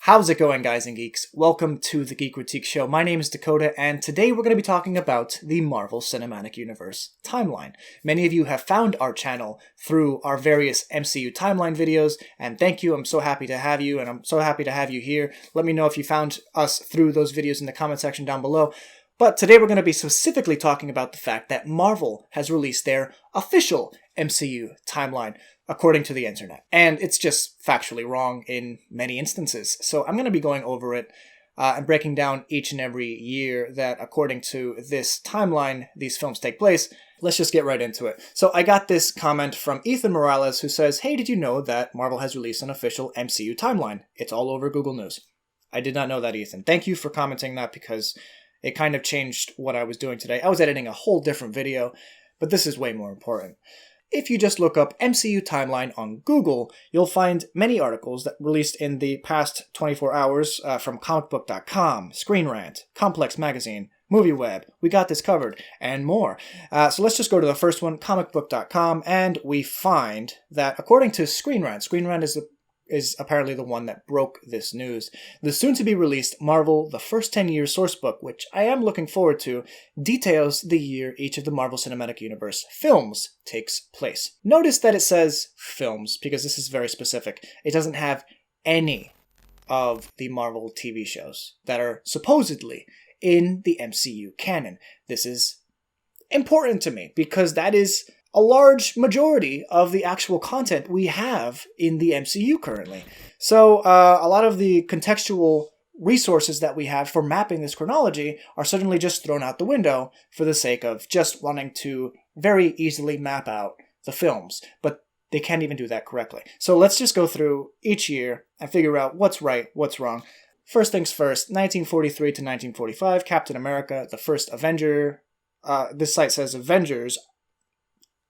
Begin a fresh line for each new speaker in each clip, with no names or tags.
How's it going, guys and geeks? Welcome to the Geekritique show. My name is Dakota, and today we're going to be talking about the Marvel Cinematic Universe timeline. Many of you have found our channel through our various MCU timeline videos, and thank you. I'm so happy to have you, and I'm so happy to have you here. Let me know if you found us through those videos in the comment section down below. But today we're going to be specifically talking about the fact that Marvel has released their official MCU timeline, according to the internet. And it's just factually wrong in many instances. So I'm going to be going over it and breaking down each and every year that, according to this timeline, these films take place. Let's just get right into it. So I got this comment from Ethan Morales who says, "Hey, did you know that Marvel has released an official MCU timeline? It's all over Google News." I did not know that, Ethan. Thank you for commenting that because it kind of changed what I was doing today. I was editing a whole different video, but this is way more important. If you just look up MCU timeline on Google, you'll find many articles that released in the past 24 hours from comicbook.com, Screen Rant, Complex Magazine, MovieWeb, We Got This Covered, and more. So let's just go to the first one, comicbook.com, and we find that according to Screen Rant is apparently the one that broke this news. The soon-to-be-released Marvel The First 10 Years sourcebook, which I am looking forward to, details the year each of the Marvel Cinematic Universe films takes place. Notice that it says films, because this is very specific. It doesn't have any of the Marvel TV shows that are supposedly in the MCU canon. This is important to me, because that is a large majority of the actual content we have in the MCU currently. So a lot of the contextual resources that we have for mapping this chronology are suddenly just thrown out the window for the sake of just wanting to very easily map out the films. But they can't even do that correctly. So let's just go through each year and figure out what's right, what's wrong. First things first, 1943 to 1945, Captain America, the first Avenger. This site says Avengers.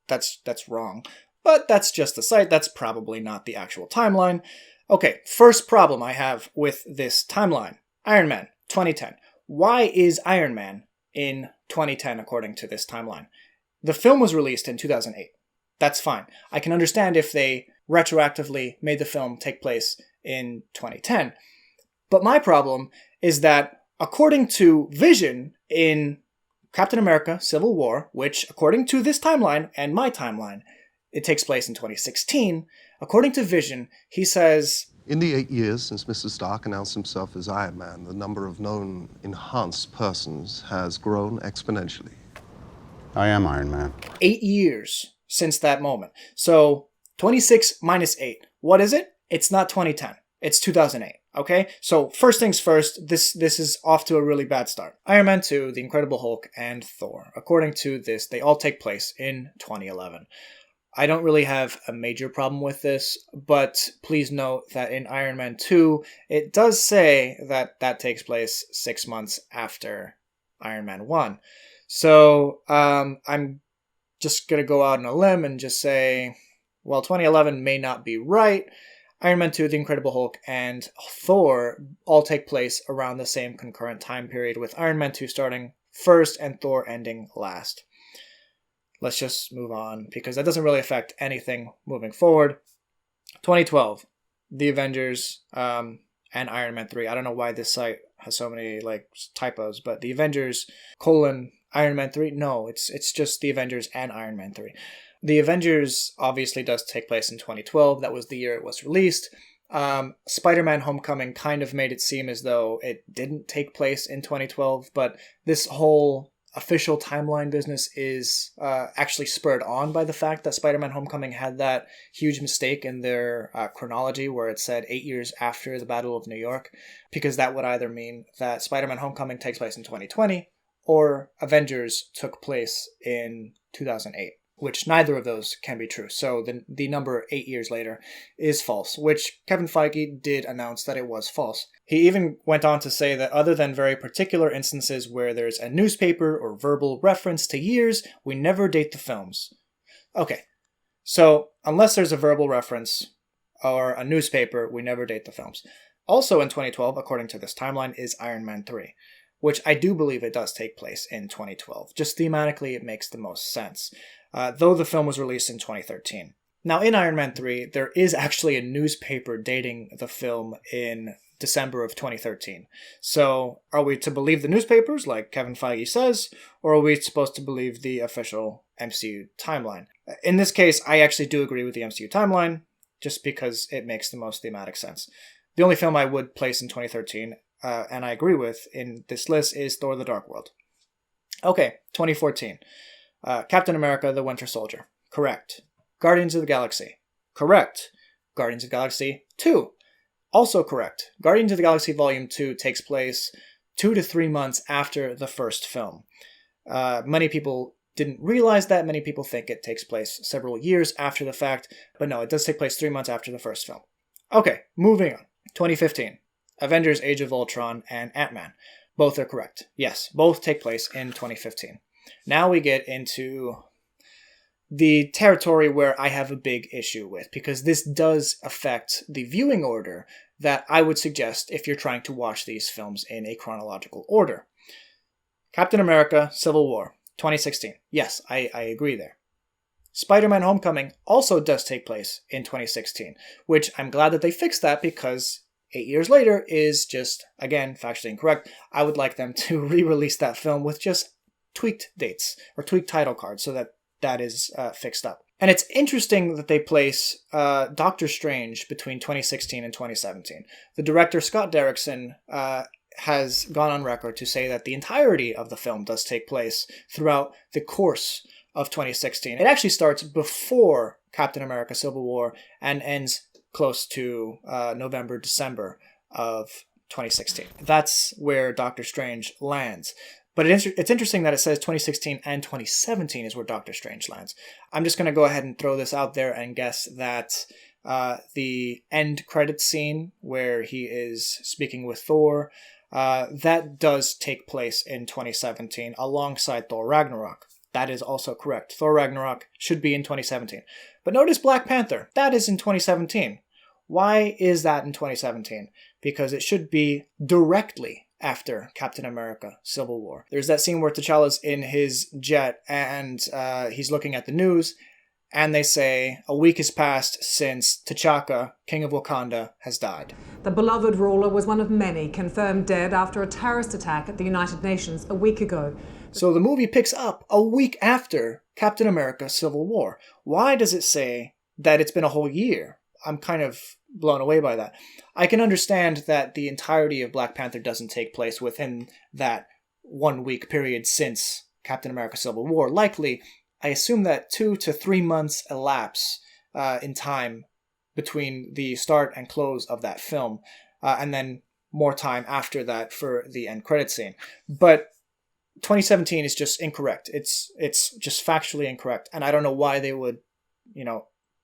That's wrong. But that's just the site. That's probably not the actual timeline. Okay, first problem I have with this timeline. Iron Man, 2010. Why is Iron Man in 2010 according to this timeline? The film was released in 2008. That's fine. I can understand if they retroactively made the film take place in 2010. But my problem is that according to Vision in Captain America, Civil War, which, according to this timeline and my timeline, it takes place in 2016. According to Vision, he says,
"In the 8 years since Mr. Stark announced himself as Iron Man, the number of known enhanced persons has grown exponentially."
I am Iron Man.
8 years since that moment. So 26 minus 8. What is it? It's not 2010. It's 2008. Okay, so first things first, this is off to a really bad start. Iron Man 2, The Incredible Hulk, and Thor. According to this, they all take place in 2011. I don't really have a major problem with this, but please note that in Iron Man 2, it does say that that takes place 6 months after Iron Man 1. So I'm just going to go out on a limb and just say, well, 2011 may not be right. Iron Man 2, The Incredible Hulk, and Thor all take place around the same concurrent time period, with Iron Man 2 starting first and Thor ending last. Let's just move on, because that doesn't really affect anything moving forward. 2012, The Avengers and Iron Man 3. I don't know why this site has so many typos, but The Avengers, Iron Man 3? No, it's just The Avengers and Iron Man 3. The Avengers obviously does take place in 2012. That was the year it was released. Spider-Man Homecoming kind of made it seem as though it didn't take place in 2012, but this whole official timeline business is actually spurred on by the fact that Spider-Man Homecoming had that huge mistake in their chronology where it said 8 years after the Battle of New York, because that would either mean that Spider-Man Homecoming takes place in 2020 or Avengers took place in 2008. Which neither of those can be true. So the number 8 years later is false, which Kevin Feige did announce that it was false. He even went on to say that other than very particular instances where there's a newspaper or verbal reference to years, we never date the films. Okay, so unless there's a verbal reference or a newspaper, we never date the films. Also in 2012, according to this timeline, is Iron Man 3, which I do believe it does take place in 2012. Just thematically, it makes the most sense. Though the film was released in 2013. Now, in Iron Man 3, there is actually a newspaper dating the film in December of 2013. So are we to believe the newspapers, like Kevin Feige says, or are we supposed to believe the official MCU timeline? In this case, I actually do agree with the MCU timeline, just because it makes the most thematic sense. The only film I would place in 2013, and I agree with in this list, is Thor: The Dark World. Okay, 2014. Captain America: The Winter Soldier. Correct. Guardians of the Galaxy. Correct. Guardians of the Galaxy 2. Also correct. Guardians of the Galaxy Volume 2 takes place 2 to 3 months after the first film. Many people didn't realize that. Many people think it takes place several years after the fact. But no, it does take place 3 months after the first film. Okay, moving on. 2015. Avengers Age of Ultron and Ant-Man. Both are correct. Yes, both take place in 2015. Now we get into the territory where I have a big issue with, because this does affect the viewing order that I would suggest if you're trying to watch these films in a chronological order. Captain America: Civil War, 2016. Yes, I agree there. Spider-Man: Homecoming also does take place in 2016, which I'm glad that they fixed that, because 8 years later is just, again, factually incorrect. I would like them to re-release that film with just tweaked dates or tweaked title cards so that is fixed up. And it's interesting that they place Doctor Strange between 2016 and 2017. The director, Scott Derrickson, has gone on record to say that the entirety of the film does take place throughout the course of 2016. It actually starts before Captain America: Civil War and ends close to November, December of 2016. That's where Doctor Strange lands. But it's interesting that it says 2016 and 2017 is where Doctor Strange lands. I'm just going to go ahead and throw this out there and guess that the end credits scene where he is speaking with Thor, that does take place in 2017 alongside Thor Ragnarok. That is also correct. Thor Ragnarok should be in 2017. But notice Black Panther. That is in 2017. Why is that in 2017? Because it should be directly after Captain America: Civil War. There's that scene where T'Challa's in his jet and he's looking at the news, and they say a week has passed since T'Chaka, King of Wakanda, has died.
The beloved ruler was one of many confirmed dead after a terrorist attack at the United Nations a week ago.
So the movie picks up a week after Captain America: Civil War. Why does it say that it's been a whole year? I'm kind of blown away by that. I can understand that the entirety of Black Panther doesn't take place within that 1 week period since Captain America: Civil War. Likely, I assume that 2 to 3 months elapse in time between the start and close of that film, and then more time after that for the end credit scene. But 2017 is just incorrect. It's just factually incorrect, and I don't know why they would,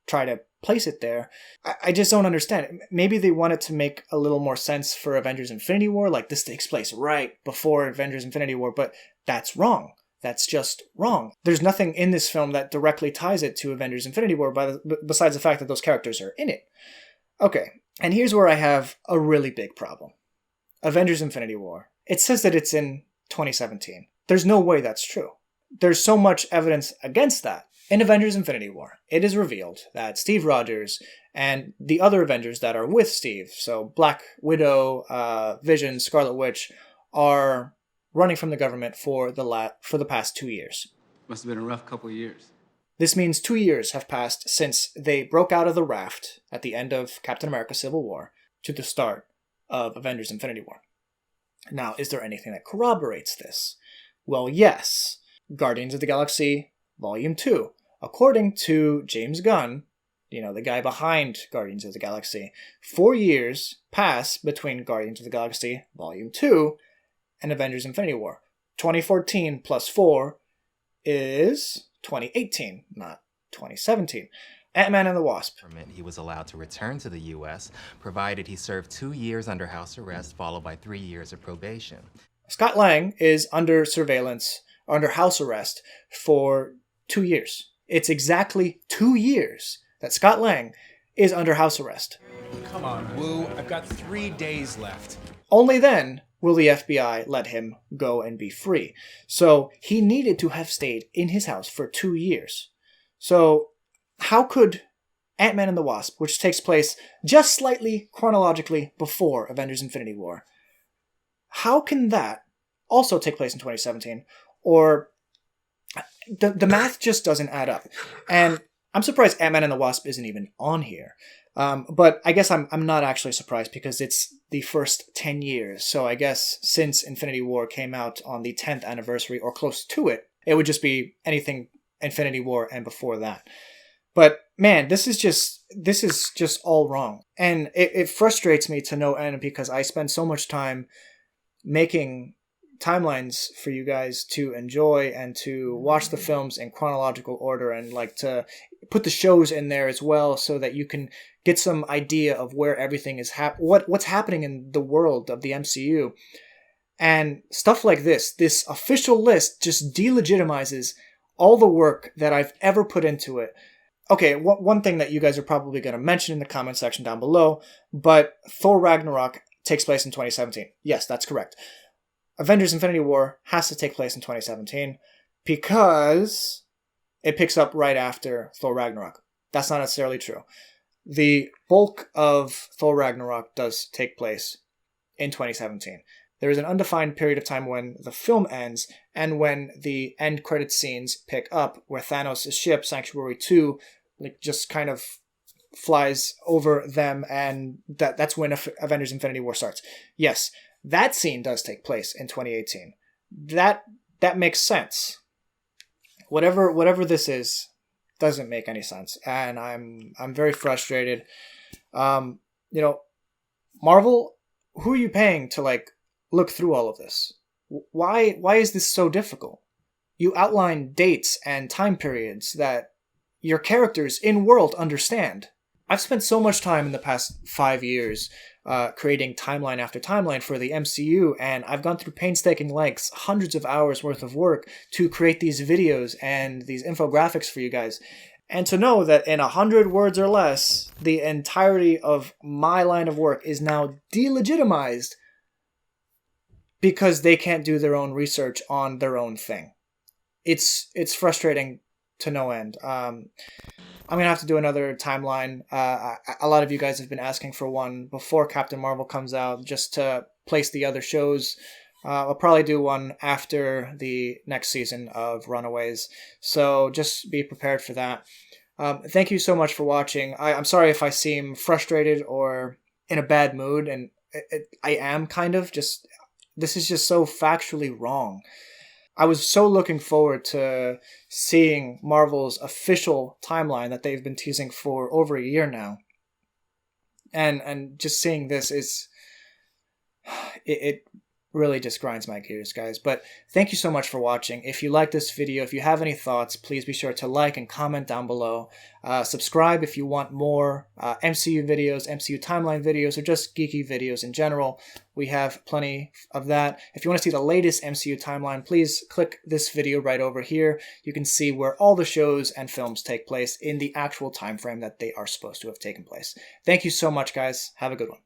try to place it there. I just don't understand. Maybe they wanted to make a little more sense for Avengers Infinity War, like this takes place right before Avengers Infinity War, but that's wrong. That's just wrong. There's nothing in this film that directly ties it to Avengers Infinity War besides the fact that those characters are in it. Okay, and here's where I have a really big problem. Avengers Infinity War. It says that it's in 2017. There's no way that's true. There's so much evidence against that. In Avengers Infinity War, it is revealed that Steve Rogers and the other Avengers that are with Steve, so Black Widow, Vision, Scarlet Witch, are running from the government for the past 2 years.
Must have been a rough couple of years.
This means 2 years have passed since they broke out of the raft at the end of Captain America: Civil War to the start of Avengers Infinity War. Now, is there anything that corroborates this? Well, yes. Guardians of the Galaxy Volume 2. According to James Gunn, the guy behind Guardians of the Galaxy, 4 years pass between Guardians of the Galaxy Volume 2 and Avengers Infinity War. 2014 plus 4 is 2018, not 2017. Ant-Man and the Wasp.
He was allowed to return to the U.S., provided he served 2 years under house arrest, followed by 3 years of probation.
Scott Lang is under surveillance, under house arrest, for 2 years. It's exactly 2 years that Scott Lang is under house arrest.
Come on, Wu. I've got 3 days left.
Only then will the FBI let him go and be free. So he needed to have stayed in his house for 2 years. So how could Ant-Man and the Wasp, which takes place just slightly chronologically before Avengers Infinity War. How can that also take place in 2017? Or the math just doesn't add up. And I'm surprised Ant-Man and the Wasp isn't even on here. But I guess I'm not actually surprised because it's the first 10 years. So I guess since Infinity War came out on the 10th anniversary or close to it, it would just be anything Infinity War and before that. But man, this is just all wrong. And it frustrates me to no end because I spend so much time making timelines for you guys to enjoy and to watch the films in chronological order and like to put the shows in there as well so that you can get some idea of where everything is what's happening in the world of the MCU. And stuff like this official list just delegitimizes all the work that I've ever put into it. Okay, one thing that you guys are probably going to mention in the comment section down below, but Thor Ragnarok takes place in 2017. Yes, that's correct. Avengers Infinity War has to take place in 2017 because it picks up right after Thor Ragnarok. That's not necessarily true. The bulk of Thor Ragnarok does take place in 2017. There is an undefined period of time when the film ends and when the end credit scenes pick up, where Thanos' ship, Sanctuary 2, like just kind of flies over them, and that's when Avengers Infinity War starts. Yes, that scene does take place in 2018. That makes sense. Whatever this is doesn't make any sense, and I'm very frustrated. Marvel, who are you paying to like look through all of this? Why is this so difficult? You outline dates and time periods that your characters in world understand. I've spent so much time in the past 5 years creating timeline after timeline for the MCU, and I've gone through painstaking lengths, hundreds of hours worth of work to create these videos and these infographics for you guys. And to know that in 100 words or less, the entirety of my line of work is now delegitimized because they can't do their own research on their own thing. It's frustrating to no end. I'm going to have to do another timeline. A lot of you guys have been asking for one before Captain Marvel comes out, just to place the other shows. I'll probably do one after the next season of Runaways, so just be prepared for that. Thank you so much for watching. I'm sorry if I seem frustrated or in a bad mood, and I am kind of. This is just so factually wrong. I was so looking forward to seeing Marvel's official timeline that they've been teasing for over a year now. And just seeing this it really just grinds my gears, guys. But thank you so much for watching. If you like this video, if you have any thoughts, please be sure to like and comment down below. Subscribe if you want more MCU videos, MCU timeline videos, or just geeky videos in general. We have plenty of that. If you want to see the latest MCU timeline, please click this video right over here. You can see where all the shows and films take place in the actual time frame that they are supposed to have taken place. Thank you so much, guys. Have a good one.